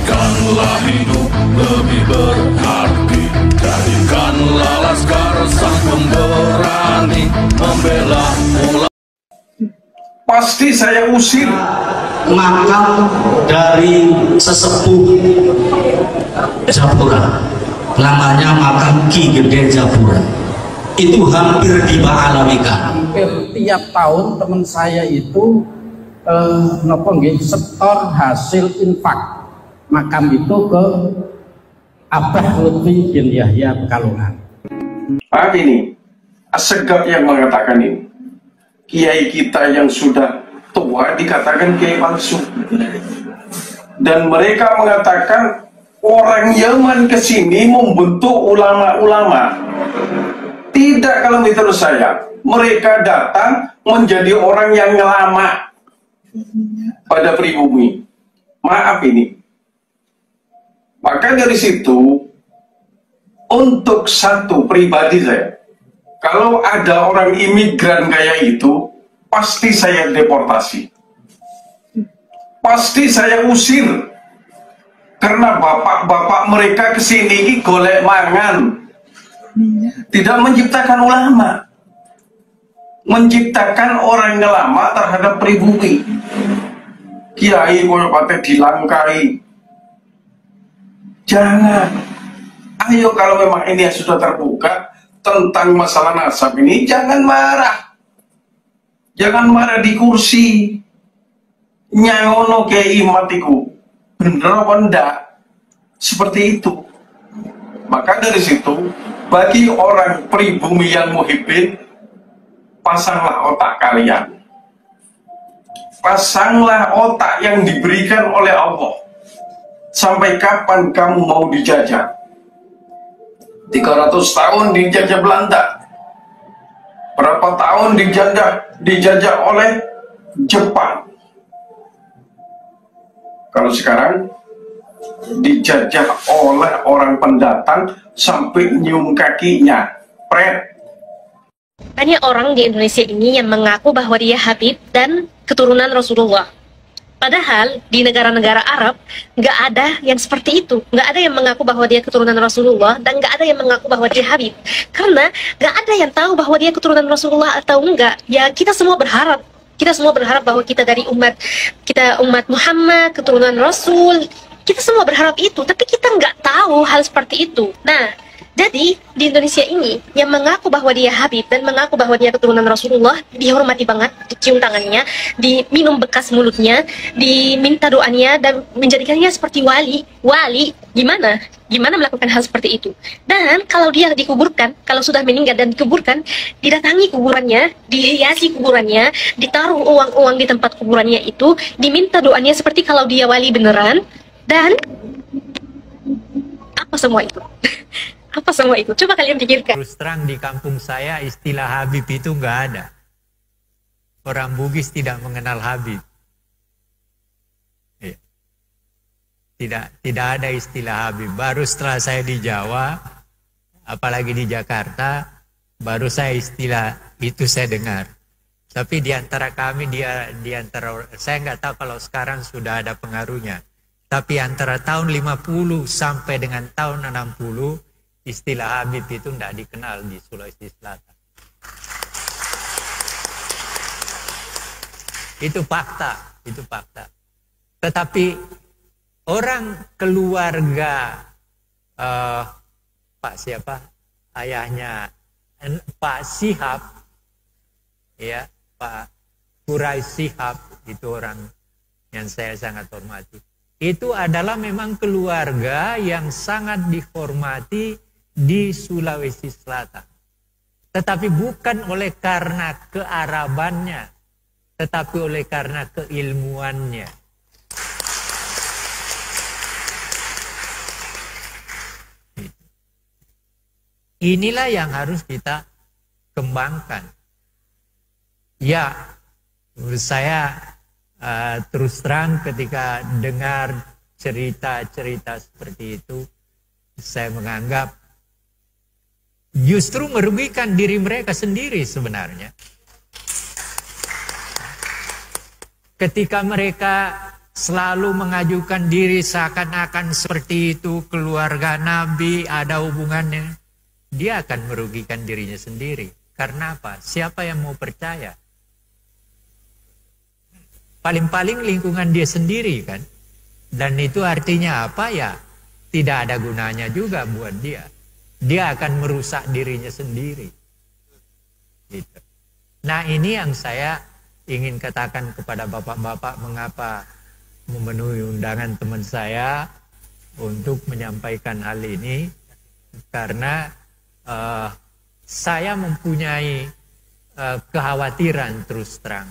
Jadikanlah hidup lebih berarti, jadikanlah laskar sang pemberani membela umat. Pasti saya usir makam dari sesepuh Japura, namanya makam Ki Gede Japura. Itu hampir dibaalawikan. Tiap tahun teman saya itu setor hasil infak makam itu ke Abah Lutfi bin Yahya Pekalongan. Ini Assegaf yang mengatakan ini. Kiai kita yang sudah tua dikatakan kiai palsu, dan mereka mengatakan orang Yaman kesini membentuk ulama-ulama. Tidak, kalau menurut saya mereka datang menjadi orang yang ngelama pada pribumi. Maaf ini. Maka dari situ, untuk satu pribadi saya, kalau ada orang imigran kayak itu, pasti saya deportasi. Pasti saya usir. Karena bapak-bapak mereka kesini golek mangan. Tidak menciptakan ulama. Menciptakan orang ngelama terhadap pribumi. Kiai koyo pate dilangkai. Jangan. Ayo, kalau memang ini sudah terbuka tentang masalah nasab ini, jangan marah. Jangan marah di kursi. Nyangono kiai matiku. Bener apa enggak? Seperti itu. Maka dari situ, bagi orang pribumi yang muhibbin, pasanglah otak kalian. Pasanglah otak yang diberikan oleh Allah. Sampai kapan kamu mau dijajah? 300 tahun dijajah Belanda. Berapa tahun dijajah oleh Jepang. Kalau sekarang dijajah oleh orang pendatang sampai nyium kakinya. Pret. Banyak orang di Indonesia ini yang mengaku bahwa dia Habib dan keturunan Rasulullah. Padahal di negara-negara Arab nggak ada yang seperti itu, nggak ada yang mengaku bahwa dia keturunan Rasulullah dan nggak ada yang mengaku bahwa dia Habib, karena nggak ada yang tahu bahwa dia keturunan Rasulullah atau enggak. Ya kita semua berharap bahwa kita dari umat Muhammad, keturunan Rasul, kita semua berharap itu, tapi kita nggak tahu hal seperti itu. Nah, jadi di Indonesia ini yang mengaku bahwa dia Habib dan mengaku bahwa dia keturunan Rasulullah dihormati banget, dicium tangannya, diminum bekas mulutnya, diminta doanya dan menjadikannya seperti wali. Gimana melakukan hal seperti itu? Dan kalau dia dikuburkan, kalau sudah meninggal dan dikuburkan, didatangi kuburannya, dihiasi kuburannya, ditaruh uang-uang di tempat kuburannya itu, diminta doanya seperti kalau dia wali beneran, dan apa semua itu? Apa semua itu? Coba kalian pikirkan. Terus terang di kampung saya istilah Habib itu nggak ada. Orang Bugis tidak mengenal Habib. Tidak ada istilah Habib. Baru setelah saya di Jawa, apalagi di Jakarta, baru saya istilah itu saya dengar. Tapi di antara kami, saya nggak tahu kalau sekarang sudah ada pengaruhnya. Tapi antara tahun 50 sampai dengan tahun 60, istilah Habib itu tidak dikenal di Sulawesi Selatan. Itu fakta. Tetapi orang keluarga Pak siapa? Ayahnya Pak Shihab, ya, Pak Kurai Shihab, itu orang yang saya sangat hormati. Itu adalah memang keluarga yang sangat dihormati di Sulawesi Selatan. Tetapi bukan oleh karena kearabannya, tetapi oleh karena keilmuannya. Inilah yang harus kita kembangkan. Ya, saya terus terang ketika dengar cerita-cerita seperti itu, saya menganggap justru merugikan diri mereka sendiri sebenarnya. Ketika mereka selalu mengajukan diri seakan-akan seperti itu keluarga Nabi ada hubungannya, dia akan merugikan dirinya sendiri. Karena apa? Siapa yang mau percaya? Paling-paling lingkungan dia sendiri kan. Dan itu artinya apa ya? Tidak ada gunanya juga buat dia. Dia akan merusak dirinya sendiri. Gitu. Nah, ini yang saya ingin katakan kepada bapak-bapak, mengapa memenuhi undangan teman saya untuk menyampaikan hal ini. Karena saya mempunyai kekhawatiran terus terang.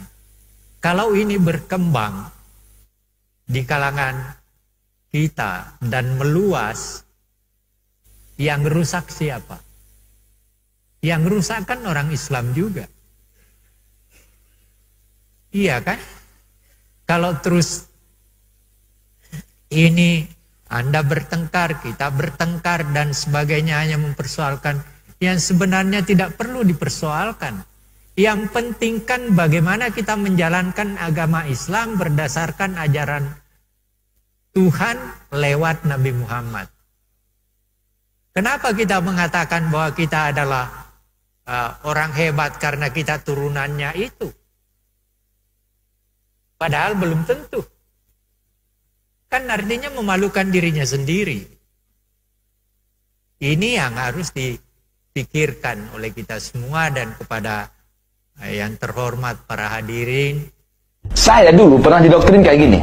Kalau ini berkembang di kalangan kita dan meluas, yang rusak siapa? Yang rusak kan orang Islam juga. Iya kan? Kalau terus ini Anda bertengkar, kita bertengkar dan sebagainya, hanya mempersoalkan yang sebenarnya tidak perlu dipersoalkan. Yang penting kan bagaimana kita menjalankan agama Islam berdasarkan ajaran Tuhan lewat Nabi Muhammad. Kenapa kita mengatakan bahwa kita adalah orang hebat karena kita turunannya itu? Padahal belum tentu. Kan artinya memalukan dirinya sendiri. Ini yang harus dipikirkan oleh kita semua dan kepada yang terhormat para hadirin. Saya dulu pernah didoktrin kayak gini.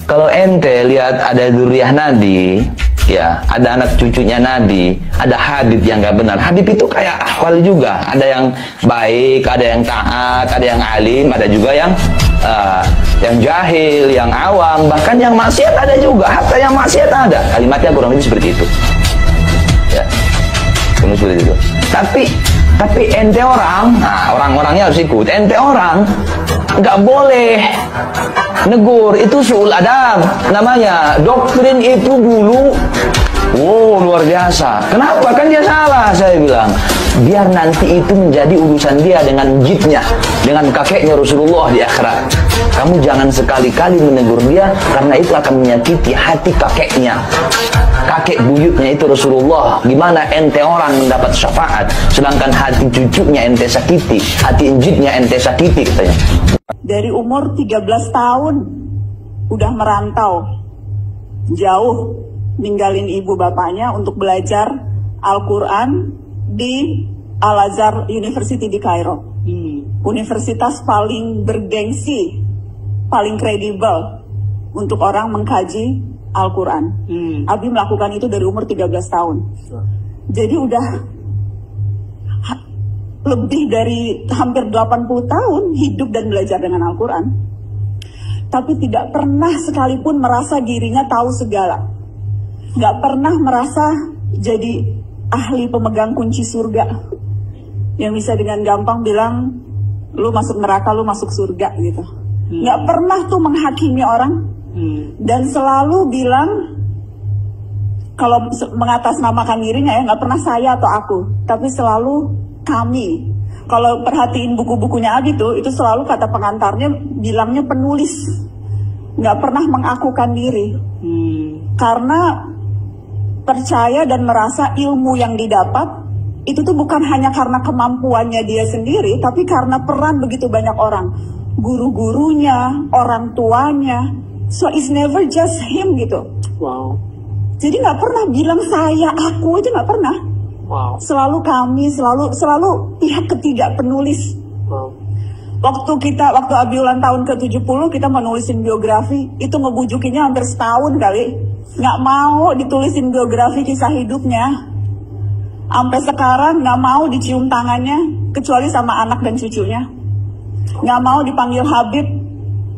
Kalau ente lihat ada dzurriyyah Nabi, ya, ada anak cucunya Nabi, ada Habib yang gak benar. Habib itu kayak ahwal juga. Ada yang baik, ada yang taat, ada yang alim, ada juga yang jahil, yang awam, bahkan yang maksiat ada juga. Hatta yang maksiat ada. Kalimatnya kurang lebih seperti itu. Ya, kurang seperti itu. Tapi ente orang, nah orang-orangnya harus ikut. Ente orang nggak boleh negur, itu su'ul adab namanya. Doktrin itu dulu luar biasa. Kenapa? Kan dia salah, saya bilang. Biar nanti itu menjadi urusan dia dengan jibnya, dengan kakeknya Rasulullah di akhirat. Kamu jangan sekali-kali menegur dia, karena itu akan menyakiti hati kakeknya, kakek buyutnya itu Rasulullah. Gimana ente orang mendapat syafaat, sedangkan hati cucunya ente sakiti, hati jibnya ente sakiti, katanya. Dari umur 13 tahun udah merantau jauh, ninggalin ibu bapaknya untuk belajar Al-Quran di Al-Azhar University di Kairo. Universitas paling bergengsi, paling kredibel untuk orang mengkaji Al-Quran. Abi melakukan itu dari umur 13 tahun. Jadi udah lebih dari hampir 80 tahun hidup dan belajar dengan Al-Quran. Tapi tidak pernah sekalipun merasa dirinya tahu segala. Gak pernah merasa jadi ahli pemegang kunci surga yang bisa dengan gampang bilang lu masuk neraka, lu masuk surga gitu. Gak pernah tuh menghakimi orang. Dan selalu bilang, kalau mengatasnamakan dirinya ya, gak pernah saya atau aku, tapi selalu kami. Kalau perhatiin buku-bukunya Abi tuh, itu selalu kata pengantarnya bilangnya penulis, gak pernah mengakukan diri. Karena percaya dan merasa ilmu yang didapat itu tuh bukan hanya karena kemampuannya dia sendiri, tapi karena peran begitu banyak orang, guru-gurunya, orang tuanya. So it's never just him gitu. Wow. Jadi nggak pernah bilang saya, aku, itu nggak pernah. Wow. Selalu kami, selalu pihak ketiga penulis. Wow. Waktu Abi ulang tahun ke-70, kita menulisin biografi, itu ngebujukinnya hampir setahun kali. Nggak mau ditulisin biografi kisah hidupnya. Sampai sekarang nggak mau dicium tangannya, kecuali sama anak dan cucunya. Nggak mau dipanggil Habib,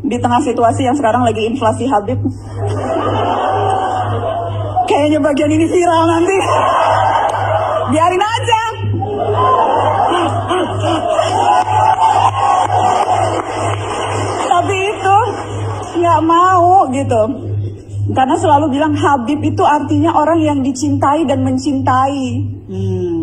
di tengah situasi yang sekarang lagi inflasi Habib. Kayaknya bagian ini viral nanti. Biarin aja. Tapi itu nggak mau gitu. Karena selalu bilang Habib itu artinya orang yang dicintai dan mencintai.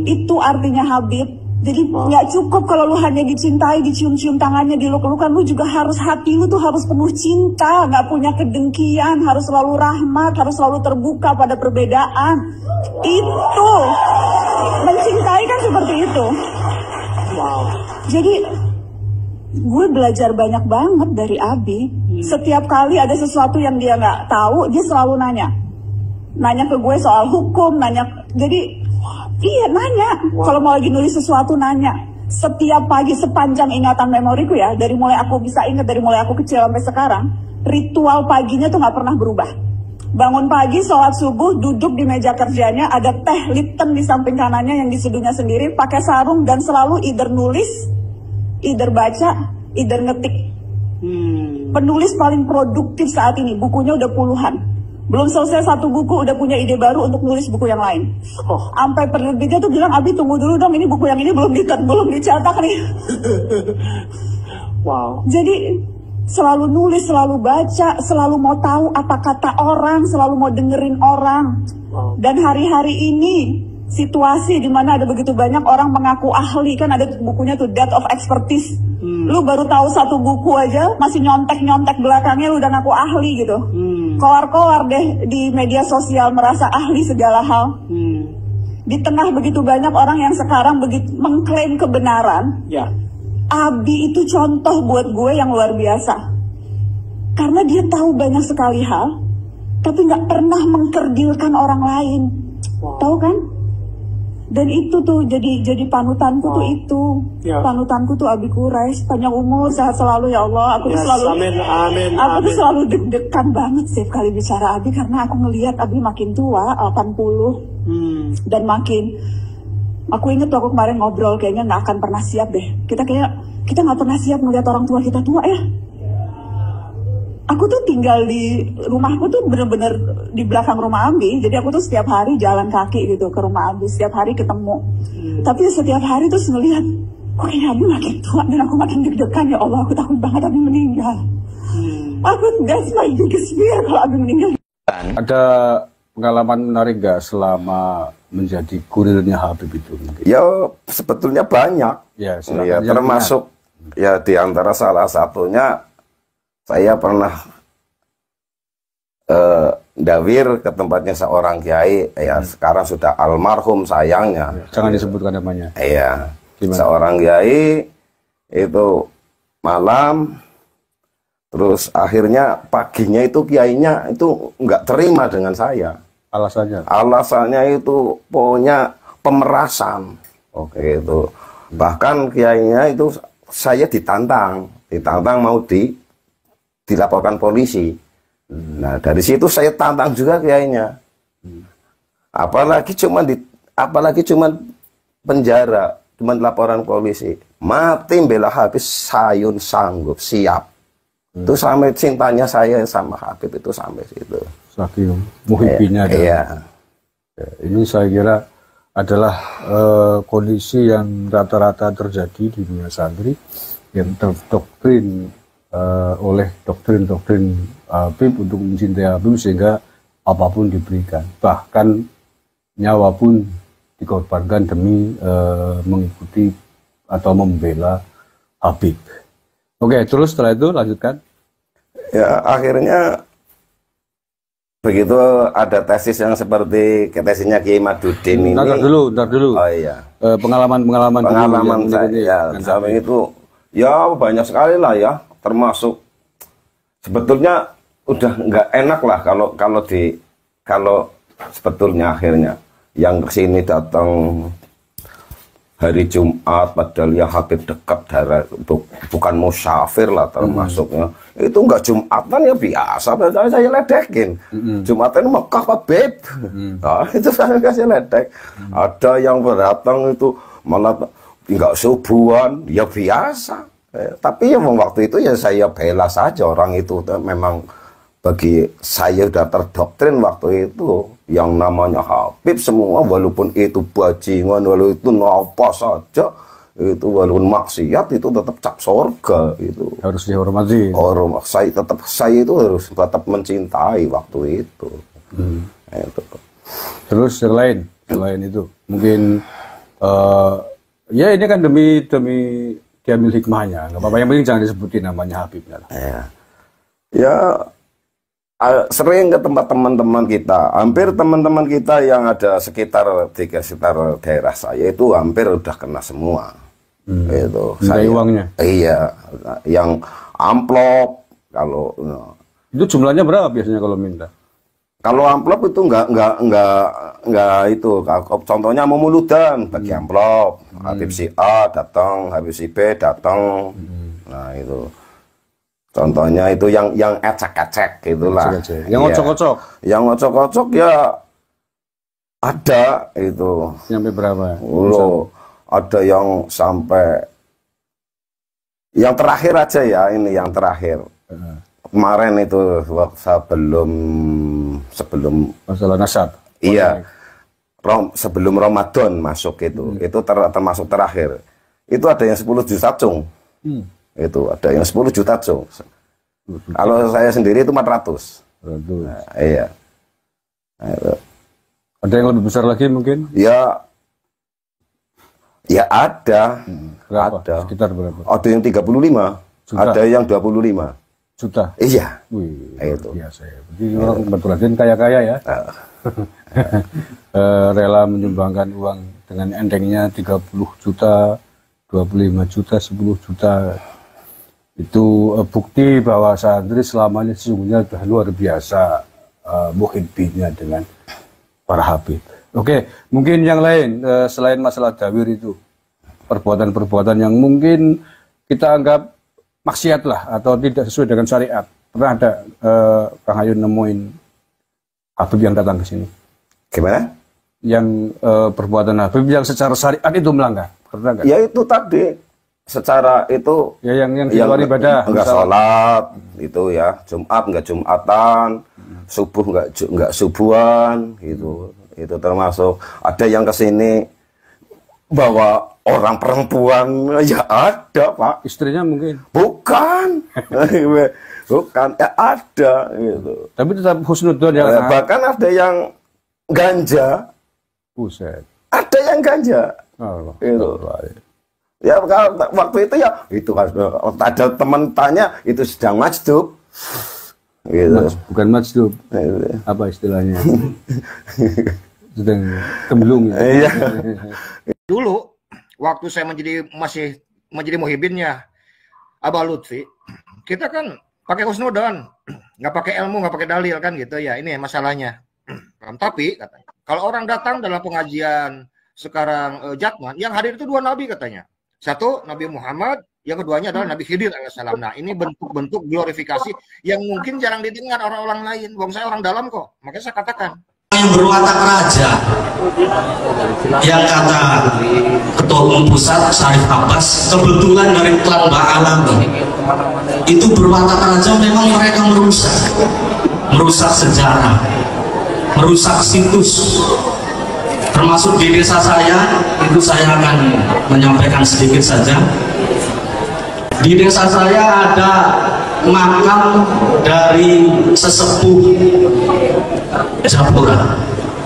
Itu artinya Habib. Jadi nggak cukup kalau lu hanya dicintai, dicium-cium tangannya, diluk-lukan, lu juga harus hati lu tuh harus penuh cinta, nggak punya kedengkian, harus selalu rahmat, harus selalu terbuka pada perbedaan. Itu mencintai kan seperti itu. Wow. Jadi gue belajar banyak banget dari Abi. Setiap kali ada sesuatu yang dia nggak tahu, dia selalu nanya ke gue soal hukum, jadi iya nanya. Kalau mau lagi nulis sesuatu nanya. Setiap pagi sepanjang ingatan memoriku ya, dari mulai aku bisa ingat, dari mulai aku kecil sampai sekarang, ritual paginya tuh nggak pernah berubah. Bangun pagi, sholat subuh, duduk di meja kerjanya, ada teh Lipton di samping kanannya yang diseduhnya sendiri, pakai sarung dan selalu either nulis, either baca, either ngetik. Penulis paling produktif saat ini, bukunya udah puluhan. Belum selesai satu buku udah punya ide baru untuk nulis buku yang lain. Sampai penerbitnya tuh bilang, Abi tunggu dulu dong, ini buku yang ini belum dicetak nih. Wow. Jadi selalu nulis, selalu baca, selalu mau tahu apa kata orang, selalu mau dengerin orang. Wow. Dan hari-hari ini situasi di mana ada begitu banyak orang mengaku ahli, kan ada bukunya tuh Death of Expertise. Lu baru tahu satu buku aja masih nyontek-nyontek belakangnya lu udah ngaku ahli gitu. Keluar-keluar deh di media sosial merasa ahli segala hal. Di tengah begitu banyak orang yang sekarang begitu mengklaim kebenaran, Abi itu contoh buat gue yang luar biasa. Karena dia tahu banyak sekali hal, tapi nggak pernah mengkerdilkan orang lain. Tahu kan? Dan itu tuh jadi panutanku tuh itu. Panutanku tuh Abi Quraish, panjang umur, sehat selalu ya Allah. Aku tuh selalu aku tuh selalu deg-degan banget setiap kali bicara Abi, karena aku ngelihat Abi makin tua, 80. Dan makin, aku inget waktu kemarin ngobrol, kayaknya nggak akan pernah siap deh. Kita nggak pernah siap melihat orang tua kita tua ya. Aku tuh tinggal di rumahku tuh bener-bener di belakang rumah Abi. Jadi aku tuh setiap hari jalan kaki gitu ke rumah Abi, setiap hari ketemu. Tapi setiap hari tuh ngelihat, kok kayaknya Abi makin tua dan aku makin deg-degan ya Allah. Aku takut banget Abi meninggal. That's my biggest fear kalau Abi meninggal. Ada pengalaman menarik gak selama menjadi kurirnya Habib itu? Ya sebetulnya banyak. Ya, termasuk ya di antara salah satunya saya pernah dawir ke tempatnya seorang kiai, ya sekarang sudah almarhum sayangnya. Jangan disebutkan namanya. Iya, seorang kiai itu malam, terus akhirnya paginya itu kiainya itu nggak terima dengan saya. Alasannya? Alasannya itu pokoknya pemerasan. Oke itu. Bahkan kiainya itu saya ditantang mau dilaporkan polisi. Nah dari situ saya tantang juga kiainya. Apalagi cuman penjara, cuman laporan polisi. Mati bela Habib sayun sanggup siap. Itu sampai cintanya saya sama Habib itu sampai situ. Saking muhibbinya. Iya. Ya, ini saya kira adalah kondisi yang rata-rata terjadi di dunia santri yang terdoktrin oleh doktrin-doktrin Habib untuk mencintai Habib sehingga apapun diberikan, bahkan nyawa pun dikorbankan demi mengikuti atau membela Habib. Oke, terus setelah itu lanjutkan. Ya akhirnya begitu ada tesis yang seperti tesisnya Kiai Madudin ini. Ntar dulu. Oh iya. Pengalaman saya sampai itu ya banyak sekali lah ya. Termasuk sebetulnya udah nggak enak lah kalau sebetulnya akhirnya yang kesini datang hari Jumat padahal ya Habib dekat bukan musafir lah termasuknya. Itu nggak Jumatan ya biasa, saya ledekin. Jumatan Mekah Habib. Nah, itu saya kasih ledek. Ada yang datang itu malah nggak subuhan, ya biasa. Tapi ya waktu itu ya saya bela saja orang itu. Memang bagi saya udah terdoktrin waktu itu yang namanya Habib semua, walaupun itu bajingan, walaupun itu apa saja, itu walaupun maksiat itu tetap cap surga itu. Harus dihormati. Saya itu harus tetap mencintai waktu itu. Itu. Terus yang lain itu mungkin Ya ini kan demi diambil hikmahnya, nggak apa-apa, yang penting jangan disebutin namanya Habib. Ya sering ke tempat teman-teman kita, hampir teman-teman kita yang ada di sekitar daerah saya itu hampir udah kena semua. Itu saya uangnya. Iya, yang amplop kalau itu jumlahnya berapa biasanya kalau minta? Kalau amplop itu enggak itu. Contohnya mau muludan bagi amplop, Habib si A datang, Habib si B datang. Nah itu. Contohnya itu yang ecek-ecek gitulah. Yang ocok-ocok. Yang ocok-ocok ya ada itu. Sampai berapa? Ada yang sampai yang terakhir aja ya, ini yang terakhir. Kemarin itu sebelum masalah nasab. Iya. Sebelum Ramadan masuk itu termasuk terakhir. Itu ada yang 10 juta cung. Itu ada yang 10 juta cung. Kalau saya sendiri itu 400. Nah, iya. Nah, itu. Ada yang lebih besar lagi mungkin? Ya ada. Berapa? Ada. Sekitar berapa? Ada yang 35, juta. Ada yang 25 juta. Iya. Wih, itu. Biasa ya. Jadi orang Baturadin kaya-kaya ya. Rela menyumbangkan uang dengan entengnya 30 juta, 25 juta, 10 juta. Itu bukti bahwa santri selama ini sesungguhnya sudah luar biasa muhibbinnya dengan para habib. Oke, mungkin yang lain selain masalah dawir itu, perbuatan-perbuatan yang mungkin kita anggap maksiat lah atau tidak sesuai dengan syariat. Pernah ada Kang Ayun nemuin habib yang datang ke sini? Gimana? Yang perbuatan habib yang secara syariat itu melanggar. Pernah nggak? Ya itu tadi. Secara itu ya yang di luar ibadah, enggak sholat itu ya, Jumat enggak Jumatan, subuh enggak subuhan gitu. Itu termasuk. Ada yang kesini bawa orang perempuan, ya ada Pak. Istrinya mungkin? Bukan. Bukan, ya ada gitu. Tapi tetap husnudzon ya. Bahkan ada yang ganja. Buset. Ada yang ganja. Itu. Ya waktu itu ya itu ada teman tanya itu sedang majdub. Gitu. Bukan majdub. Apa istilahnya? Sedang kembelung ya. Iya. Dulu waktu saya masih menjadi muhibinnya Abah Lutfi, kita kan pakai husnudzon, nggak pakai ilmu, nggak pakai dalil kan gitu ya. Ini masalahnya. Tapi katanya, kalau orang datang dalam pengajian sekarang Jatman, yang hadir itu 2 nabi katanya. Satu Nabi Muhammad, yang keduanya adalah Nabi Khidir alaihissalam. Nah, ini bentuk-bentuk glorifikasi yang mungkin jarang didengar orang-orang lain. Wong saya orang dalam kok. Makanya saya katakan. Yang berwatak raja, yang kata Ketua Umum Pusat Syarif Abbas, kebetulan dari klan Ba'alawi, itu berwatak raja. Memang mereka merusak sejarah, merusak situs. Termasuk di desa saya, itu saya akan menyampaikan sedikit saja. Di desa saya ada makam dari sesepuh Japura,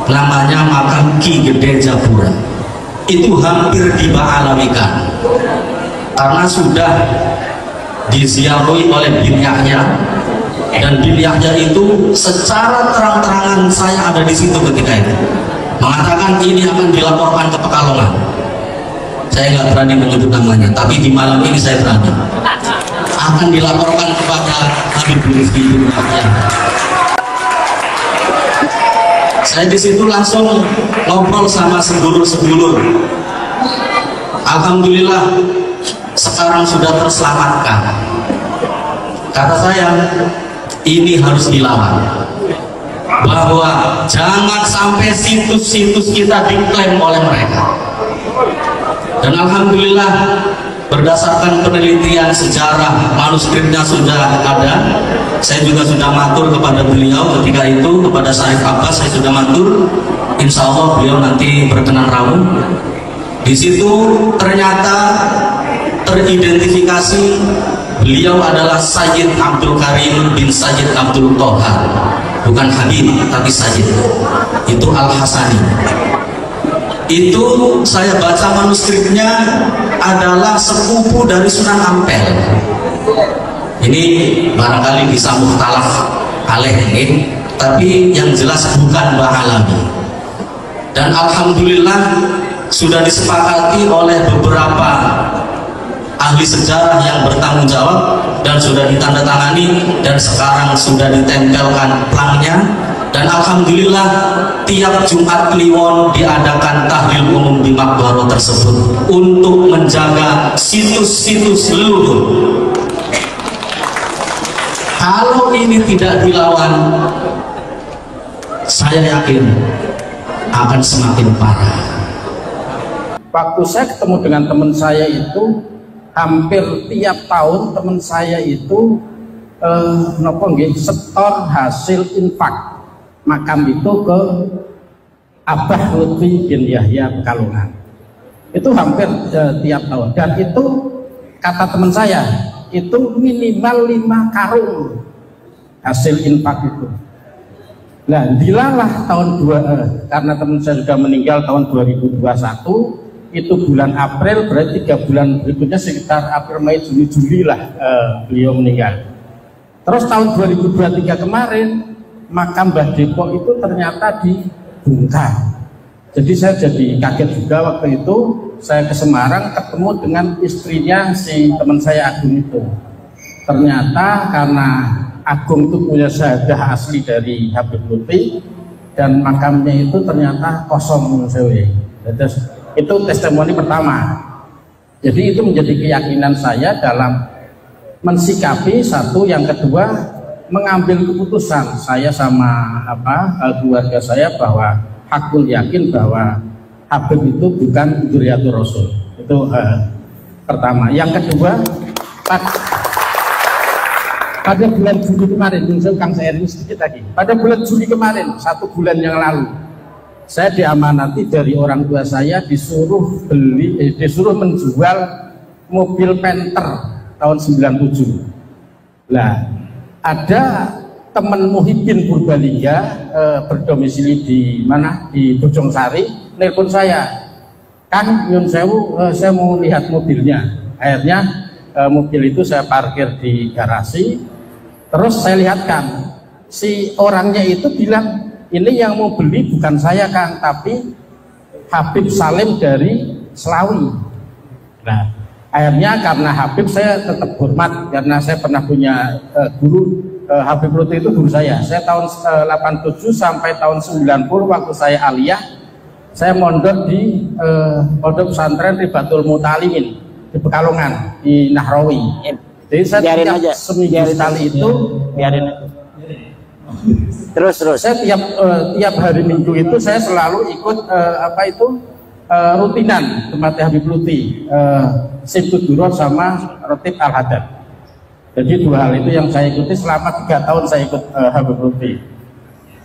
namanya makam Ki Gede Japura. Itu hampir diba'alawikan karena sudah diziarahi oleh bin Yahya, dan bin Yahya itu secara terang-terangan saya ada di situ ketika itu mengatakan ini akan dilaporkan ke Pekalongan. Saya nggak berani menyebut namanya, tapi di malam ini saya berani. Akan dilaporkan kepada Habib Lutfi bin Yahya. Saya di situ langsung ngobrol sama sedulur-sedulur. Alhamdulillah sekarang sudah terselamatkan. Kata saya, ini harus dilawan. Bahwa jangan sampai situs-situs kita diklaim oleh mereka. Dan alhamdulillah berdasarkan penelitian sejarah manuskripnya sudah ada. Saya juga sudah matur kepada beliau ketika itu, kepada Syarif Abbas saya sudah matur. Insya Allah beliau nanti berkenan rawuh. Di situ ternyata teridentifikasi beliau adalah Sayyid Abdul Karim bin Sayyid Abdul Toha. Bukan Habib, tapi Sayyid. Itu Al-Hasani. itu saya baca manuskripnya adalah sepupu dari Sunan Ampel. Ini barangkali bisa mukhtalaf alaih ini, tapi yang jelas bukan Mbah Alawi. Dan alhamdulillah sudah disepakati oleh beberapa ahli sejarah yang bertanggung jawab dan sudah ditandatangani dan sekarang sudah ditempelkan plangnya. Dan alhamdulillah tiap Jumat Kliwon diadakan tahlil umum di Makbaro tersebut untuk menjaga situs-situs leluhur. Kalau ini tidak dilawan, saya yakin akan semakin parah. Waktu saya ketemu dengan teman saya itu, hampir tiap tahun teman saya itu setor hasil infak makam itu ke Abah Lutfi bin Yahya Pekalongan. Itu hampir tiap tahun. Dan itu kata teman saya, itu minimal 5 karung hasil infak itu. Nah, dilalah karena teman saya sudah meninggal tahun 2021, itu bulan April, berarti 3 bulan berikutnya sekitar April, Mei, Juni, Juli lah beliau meninggal. Terus tahun 2023 kemarin makam Mbah Depok itu ternyata dibongkar. Jadi saya jadi kaget juga waktu itu. Saya ke Semarang ketemu dengan istrinya si teman saya Agung itu. Ternyata karena Agung itu punya syahadah asli dari Habib Lutfi dan makamnya itu ternyata kosong. Itu testimoni pertama. Jadi itu menjadi keyakinan saya dalam mensikapi satu, yang kedua mengambil keputusan saya sama keluarga saya bahwa hakul yakin bahwa Habib itu bukan dzurriyyatur Rasul. Itu pertama. Yang kedua, pada bulan Juli kemarin, Kang Seri sedikit lagi. Pada bulan Juli kemarin, 1 bulan yang lalu, saya diamanati dari orang tua saya disuruh menjual mobil Panther tahun 97. Nah, ada teman Muhyiddin Purbalingga berdomisili di mana, di Bojong Sari, nelpon saya, Kang Nyun Sewu, saya mau lihat mobilnya. Akhirnya mobil itu saya parkir di garasi, terus saya lihatkan si orangnya itu bilang, ini yang mau beli bukan saya Kang, tapi Habib Salim dari Selawi. Nah, akhirnya karena Habib saya tetap hormat, karena saya pernah punya guru, Habib Lutfi itu guru saya. Saya tahun 87 sampai tahun 90 waktu saya aliyah, saya mondok di pondok pesantren Ribatul Mutalimin di Pekalongan, di Nahrawi. Jadi saya tiap seminggu sekali itu terus saya tiap hari Minggu itu saya selalu ikut rutinan tempatnya Habib Lutfi, Sibtu Duror sama Rotib Al-Haddad. Jadi 2 hal itu yang saya ikuti selama 3 tahun saya ikut Habib Lutfi.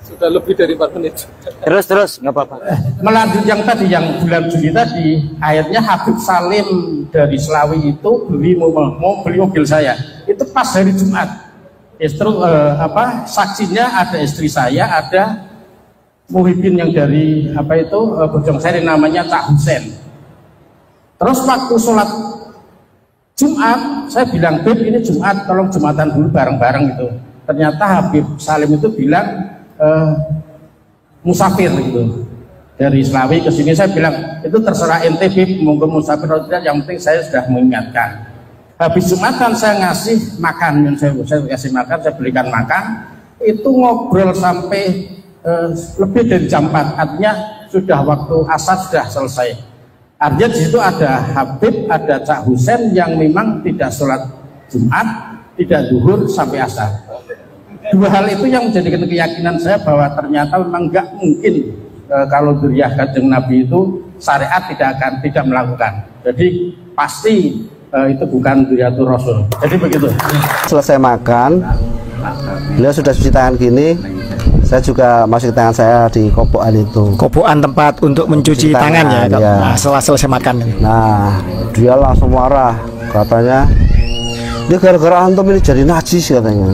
Sudah lebih dari 4 menit. Terus nggak apa-apa. Melanjut yang tadi, yang bulan Juli tadi, akhirnya Habib Salim dari Selawi itu mau beli mobil saya. Itu pas hari Jumat. Justru saksinya ada istri saya, ada Muhyiddin yang dari Bojong Sari, namanya Cak Husen. Terus waktu sholat Jumat, saya bilang, Beb, ini Jumat, tolong Jumatan dulu bareng-bareng itu. Ternyata Habib Salim itu bilang musafir gitu. Dari Selawi ke sini, saya bilang, itu terserah ente, Beb, monggo musafir atau tidak, yang penting saya sudah mengingatkan. Habis Jumatan saya ngasih makan, saya kasih makan, saya belikan makan, itu ngobrol sampai lebih dari jam 4, artinya sudah waktu asar sudah selesai. Artinya di situ ada Habib, ada Cak Husen yang memang tidak sholat Jumat, tidak zuhur sampai asar. 2 hal itu yang menjadikan keyakinan saya bahwa ternyata memang nggak mungkin kalau dzurriyyah Kanjeng Nabi itu syariat tidak melakukan. Jadi pasti itu bukan dzurriyyatur Rasul. Jadi begitu. Selesai makan, beliau sudah cuci tangan gini, saya juga masuk tangan saya di kopokan itu. Kopokan tempat untuk mencuci tangan ya, ya. Nah, setelah selesai makan. Nah, dia langsung marah, katanya, ini gara-gara antum ini jadi najis katanya.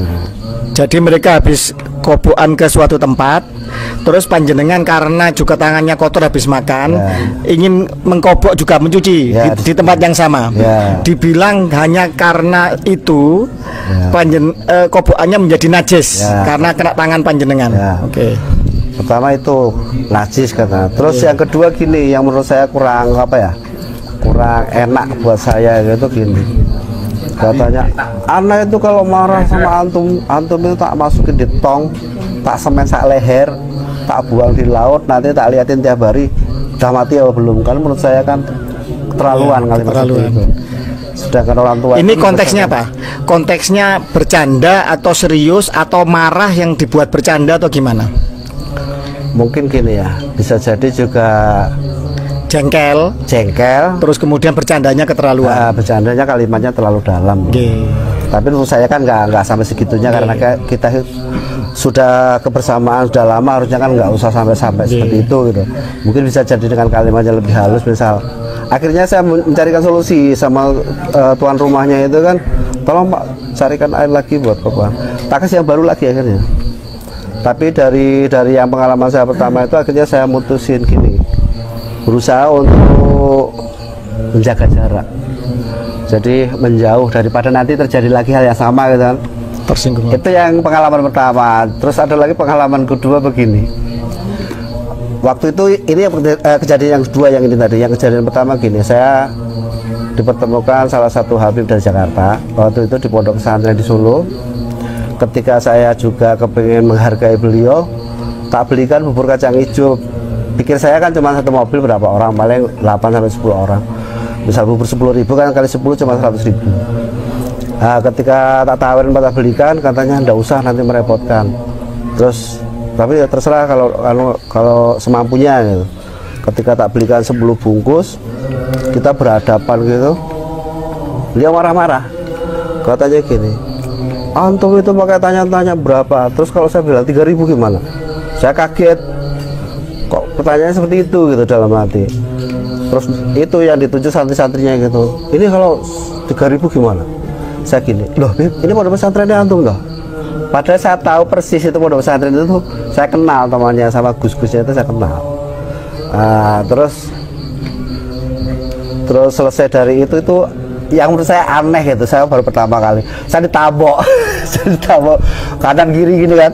Jadi mereka habis kopokan ke suatu tempat, Terus panjenengan karena juga tangannya kotor habis makan, ingin mengkobok juga mencuci di tempat yang sama. Dibilang hanya karena itu kobokannya menjadi najis karena kena tangan panjenengan. Oke. Pertama itu najis karena. Terus yang kedua gini, yang menurut saya kurang kurang enak buat saya gitu gini. Katanya, anak itu kalau marah sama antum itu tak masukin di tong, tak semen sak leher, tak buang di laut, nanti tak liatin tiap hari udah mati atau belum. Kan menurut saya kan keterlaluan kalimat itu. Sedangkan orang tua ini konteksnya apa? Konteksnya bercanda atau serius atau marah yang dibuat bercanda atau gimana? Mungkin gini ya, bisa jadi juga jengkel, terus kemudian bercandanya keterlaluan. Bercandanya kalimatnya terlalu dalam. Tapi menurut saya kan nggak sampai segitunya karena kita sudah kebersamaan sudah lama, harusnya kan nggak usah sampai seperti itu gitu. Mungkin bisa jadi dengan kalimatnya lebih halus, misal. Akhirnya saya mencarikan solusi sama tuan rumahnya itu kan, tolong Pak carikan air lagi buat Bapak. Tak kasih yang baru lagi akhirnya. Tapi dari yang pengalaman saya pertama itu akhirnya saya mutusin gini, berusaha untuk menjaga jarak, jadi menjauh daripada nanti terjadi lagi hal yang sama gitu kan. Tersinggung. Itu yang pengalaman pertama. Terus ada lagi pengalaman kedua begini. Waktu itu ini kejadian yang kedua yang ini tadi. Yang kejadian pertama gini, saya dipertemukan salah satu Habib dari Jakarta. Waktu itu di pondok pesantren di Solo. Ketika saya juga kepingin menghargai beliau, tak belikan bubur kacang hijau. Pikir saya kan cuma satu mobil berapa orang, paling 8 sampai 10 orang. Misal bubur 10.000 kan kali 10 cuma 100.000. Nah, ketika tak tawarin tak belikan, katanya ndak usah nanti merepotkan. Terus tapi ya terserah kalau semampunya gitu. Ketika tak belikan 10 bungkus, kita berhadapan gitu. Beliau marah-marah. Katanya gini, antum itu pakai tanya-tanya berapa? Terus kalau saya bilang 3.000 gimana? Saya kaget. Kok pertanyaannya seperti itu gitu dalam hati. Terus itu yang dituju santri-santrinya gitu. Ini kalau 3.000 gimana? Saya gini, loh Bib, ini pondok pesantrennya antum loh. Padahal saya tahu persis itu pondok pesantren itu, saya kenal temannya sama gus-gusnya itu saya kenal. Terus selesai dari itu yang menurut saya aneh gitu. Saya baru pertama kali saya ditabok kanan kiri gini kan.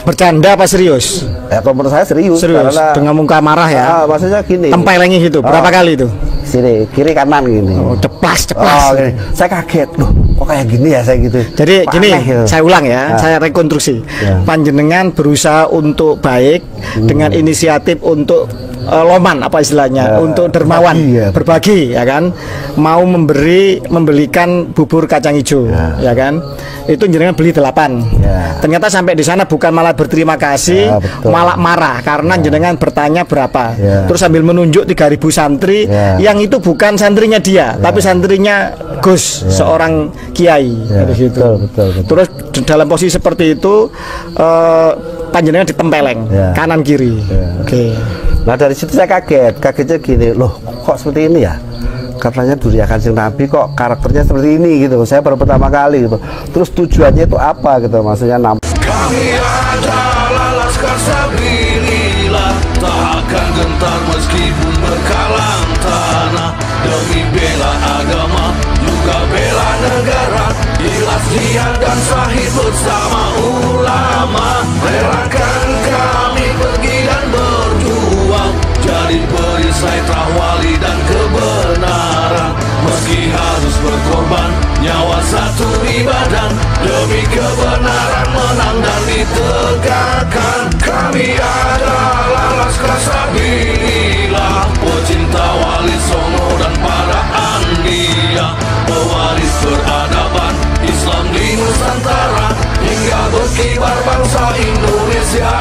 Bercanda apa serius? Ya kalau menurut saya serius karena dengan muka marah ya. Maksudnya gini, tempelengi gitu. Berapa kali itu? Sini kiri kanan gini. Ceplas gini. Saya kaget loh, kok kayak gini ya saya gitu. Jadi gini, gitu. Saya ulang ya, saya rekonstruksi. Panjenengan berusaha untuk baik dengan inisiatif untuk loman apa istilahnya, untuk dermawan, berbagi ya kan, mau membelikan bubur kacang hijau ya kan, itu jenengan beli 8. Ternyata sampai di sana bukan malah berterima kasih, malah marah karena jenengan bertanya berapa, terus sambil menunjuk 3.000 santri yang itu bukan santrinya dia, tapi santrinya Gus, seorang kiai gitu. Terus dalam posisi seperti itu panjenengan ditempeleng kanan kiri. Nah dari situ saya kagetnya gini, loh kok seperti ini ya? Katanya durian Kanjeng Nabi kok karakternya seperti ini gitu. Saya baru pertama kali gitu. Terus tujuannya itu apa gitu? Maksudnya kami adalah laskar sabilillah, tak akan gentar meskipun berkalang tanah, demi bela agama juga bela negara. Ikhlas jihad dan syahid bersama ulama, relakan kami pergi dan berjuang jadi perisai trawali dan kebenaran. Meski harus berkorban nyawa satu ibadah, demi kebenaran menang dan ditegakkan. Kami adalah laskar sabilillah, pecinta Wali Songo dan para anbiya, pewaris peradaban Islam di Nusantara hingga berkibar bangsa Indonesia.